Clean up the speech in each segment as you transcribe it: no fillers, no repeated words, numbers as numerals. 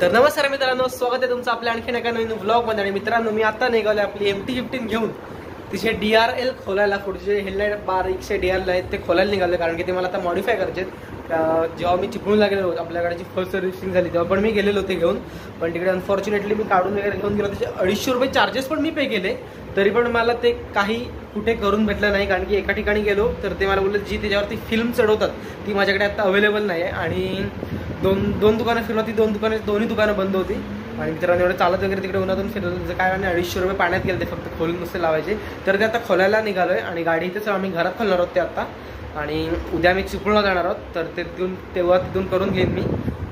तर नमस्कार मित्रांनो, स्वागत आहे तुमचं आपल्या आणखीन एका नवीन व्लॉग मध्ये। आणि मित्रांनो, मी आता निघालो आपली MT-15 घेऊन तिचे DRL खोलायला। पुढचे हेडलाईट बारीकशे DRL आहेत ते खोलायला निघाले, कारण की ते मला आता मॉडिफाय करायचे। जेव्हा मी चिपळूणला गेलेलो, आपल्या गाडीची फर्स्ट सर्व्हिसिंग झाली तेव्हा पण मी गेलेलो ते घेऊन, पण तिकडे अनफॉर्च्युनेटली मी काढून वगैरे घेऊन गेलो। त्याचे 250 रुपये चार्जेस पण मी पे केले, तरी पण मला ते काही कुठे करून भेटलं नाही। कारण की एका ठिकाणी गेलो तर ते मला बोलले जी त्याच्यावरती फिल्म चढवतात ती माझ्याकडे आता अवेलेबल नाही आहे। आणि दोन दुकानं फिरवली, ती दोन्ही दुकानं बंद होती। आणि मित्रांनो, एवढं चालत वगैरे तिकडे उन्हातून फिरवलं त्याचं काय, आणि 250 रुपये पाण्यात गेले ते फक्त खोलून नुसते लावायचे। तर ते आता खोलायला निघालोय आणि गाडी इथेच आम्ही घरात खोलणार आहोत ते आता। आणि उद्या मी चिपळूणला जाणार आहोत, तर तिथून करून घेईन मी।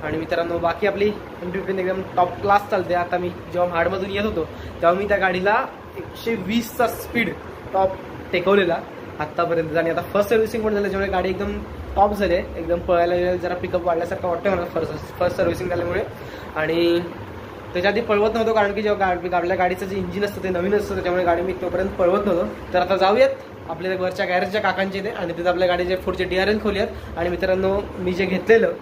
आणि मित्रांनो, बाकी आपली MT-15 एकदम टॉप क्लास चालते। आता मी जेव्हा महाडमधून येत होतो तेव्हा मी त्या गाडीला 120चा स्पीड टॉप टेकवलेला आत्तापर्यंत। आणि आता फर्स्ट सर्व्हिसिंग पण झालं, त्याच्यामुळे गाडी एकदम टॉप झाली आहे, एकदम पळायला जरा पिकअप वाढल्यासारखं वाटतं मला फर्स्ट सर्व्हिसिंग झाल्यामुळे। आणि त्याच्या आधी पळवत नव्हतो, कारण की जेव्हा आपल्या गाडीचं जे इंजिन असतं ते नवीन असतं, त्याच्यामुळे गाडी मी तोपर्यंत पळवत नव्हतो। तर आता जाऊयात आपल्या वरच्या गॅरेजच्या काकांचे ते, आणि तिथे आपल्या गाडीचे पुढचे DRL खोलूयात। आणि मित्रांनो, मी जे घेतलेलं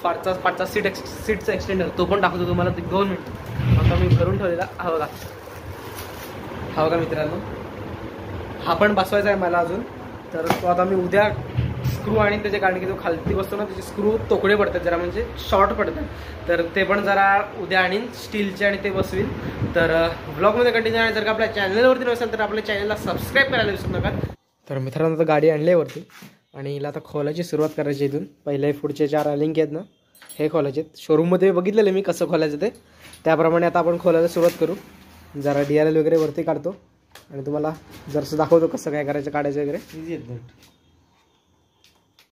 पाठचा सीटचा एक्सटेंडर तो पण दाखवतो तुम्हाला, ते 2 मिनिट आता मी भरून ठेवलेला। हा बघा मित्रांनो, हा पण बसवायचा आहे मला अजून। तर तो आता मी उद्या स्क्रू आणि त्याचे, कारण की तो खालती बसतो ना, त्याचे स्क्रू तोकडे पडतात जरा, म्हणजे शॉर्ट पडतात, तर ते पण जरा उद्या आणीन स्टीलचे आणि ते बसवीन। तर ब्लॉगमध्ये कंटिन्यू आहे। जर का आपल्या चॅनलवरती नसेल तर आपल्या चॅनलला सबस्क्राईब करायला विसरू नका। तर मित्रांनो, तर गाडी आणली वरती आणि हिला आता खोलायची सुरुवात करायची। इथून पहिले पुढचे 4 लिंक आहेत ना, हे खोलायचे। शोरूममध्ये बघितलेलं मी कसं खोलायचं ते, त्याप्रमाणे आता आपण खोलायला सुरुवात करू। जरा DRL वगैरे वरती काढतो आणि तुम्हाला जरासं दाखवतो कसं काय करायचं, काढायचं वगैरे।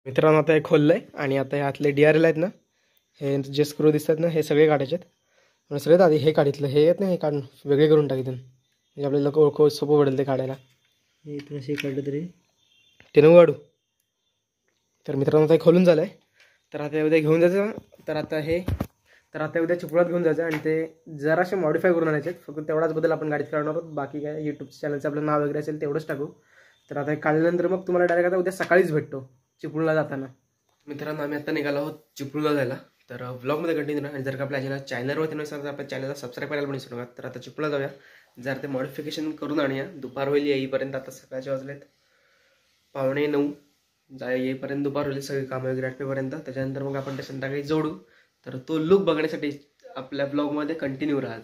मित्रांनो, आता हे खोललं आहे आणि आता हे आतले DRL आहेत ना, हे जे स्क्रू दिसतात ना, हे सगळे काढायचे आहेत। आणि सगळ्यात आधी हे काढितलं, हे येत नाही, हे काढून वेगळे करून टाकीतून, म्हणजे आपल्याला ओळख सोपं पडेल ते काढायला। हे इथून असे काढलं तरी ते नको काढू। तर मित्रांनो, आता हे खोलून झालं आहे। तर आता उद्या घेऊन जायचं, तर आता उद्या चिपळूणात घेऊन जायचं आणि ते जरासे मॉडिफाय करून आणायचे। फक्त तेवढाच बदल आपण गाडीत करणार आहोत, बाकी काय यूट्यूब चॅनलचं आपलं नाव वगैरे असेल तेवढंच टाकू। तर आता हे काढल्यानंतर मग तुम्हाला डायरेक्ट आता उद्या सकाळीच भेटतो चिपळूणला जाताना। मित्रांनो, आम्ही आता निघालो आहोत चिपळूणला जायला। तर व्लॉगमध्ये कंटिन्यू राहा। आणि जर का आपल्या चॅनलवरती नसेल तर आपल्या चॅनलला सबस्क्राईब करायला पण विसरू नका। तर आता चिपळूणला जाऊया, जर ते मॉडिफिकेशन करून आणूया। दुपार होईल येईपर्यंत, आता सकाळचे वाजलेत 8:45, येईपर्यंत दुपार होईल, सगळे कामं वगैरे आटपेपर्यंत। त्याच्यानंतर मग आपण ते संध्याकाळी जोडू। तर तो लुक बघण्यासाठी आपल्या ब्लॉगमध्ये कंटिन्यू राहा।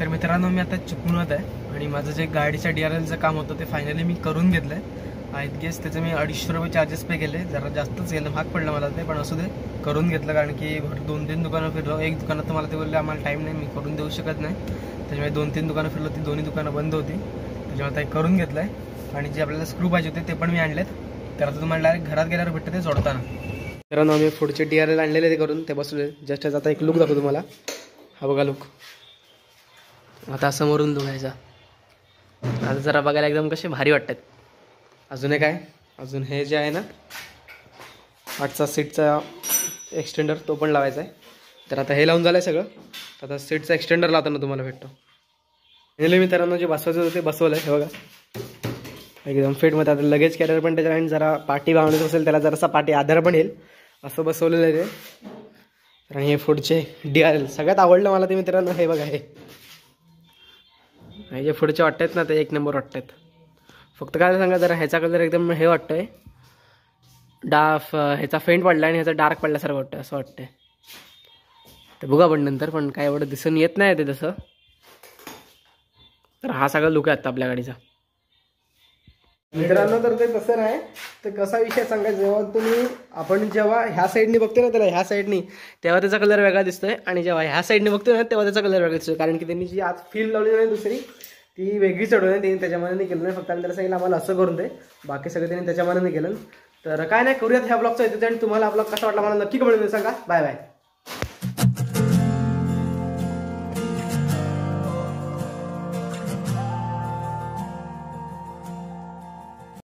तर मित्रांनो, मी आता चिपळूणात आहे आणि माझं जे गाडीच्या DRLचं काम होतं ते फायनली मी करून घेतलं आहे। आहेत गेस. त्याचे मी 250 रुपये चार्जेस पे केले. जरा जास्तच गेलं, भाग पडलं मला ते, पण असू दे करून घेतलं. कारण की 2-3 दुकानं फिरलो. एक दुकानात तर मला ते बोलले आम्हाला टाईम नाही, मी करून देऊ शकत नाही. त्याच्यामुळे 2-3 दुकानं फिरलो, ती दोन्ही दुकानं बंद होती. त्याच्यामुळे ते करून घेतलं आहे. आणि जे आपल्याला स्क्रू पाहिजे होते ते पण मी आणलेत. तर आता तुम्हाला डायरेक्ट घरात गेल्यावर भेटतं ते जोडताना. मित्रांनो आम्ही पुढचे DRL आणलेले ते करून ते बसले. जस्ट आता एक लुक दाखवतो तुम्हाला. हा बघा लुक. आता समोरून बघायचा. आता जरा बघायला एकदम कसे भारी वाटतात. अजून एक आहे, अजून हे जे आहे ना 8चा सीटचा एक्सटेंडर तो पण लावायचा आहे. तर आता हे लावून झालं आहे सगळं. आता सीटचा एक्सटेंडर लावताना तुम्हाला भेटतो. हे मित्रांनो जे बसवायचं होतं ते बसवलं आहे. हे बघा एकदम फिटमध्ये. आता लगेज कॅरियर पण त्याच्या आणि जरा पाठी बांधायचं असेल त्याला जरासा पाठी आधार पण येईल असं बसवलेलं आहे ते. आणि हे पुढचे DRL सगळ्यात आवडलं मला ते मित्रांनो. हे बघा हे जे पुढचे वाटतात ना ते एक नंबर वाटतात. फक्त काय सांगा जरा ह्याचा कलर एकदम हे वाटतंय ह्याचा फेंट पडला आणि ह्याचा डार्क पडल्यासारखं वाटतं असं वाटतंय. ते बघा पण नंतर पण काय एवढं दिसून येत नाही ते तसं. तर हा सगळा लुक आहे आता आपल्या गाडीचा मित्रांनो. तर ते तसं नाही. तर कसा विषय सांगायचा, जेव्हा ह्या साईडनी बघतो ना त्याला ह्या साईडनी तेव्हा त्याचा कलर वेगळा दिसतोय. आणि जेव्हा ह्या साईडने बघतो ना तेव्हा त्याचा कलर वेगळा दिसतोय. कारण की त्यांनी जी आज फिल्म लावली नाही दुसरी ती वेगळी चढवली. त्यांनी त्याच्यामध्ये नाही केलं नाही. फक्त आम्ही त्याला सांगितलं आम्हाला असं करून दे, बाकी सगळं त्यांनी त्याच्यामध्ये नाही केलं. तर काय नाही करूयात ह्या ब्लॉगचा येतो. आणि तुम्हाला ब्लॉग कसा वाटला मला नक्की कमेंट मध्ये सांगा. Bye bye.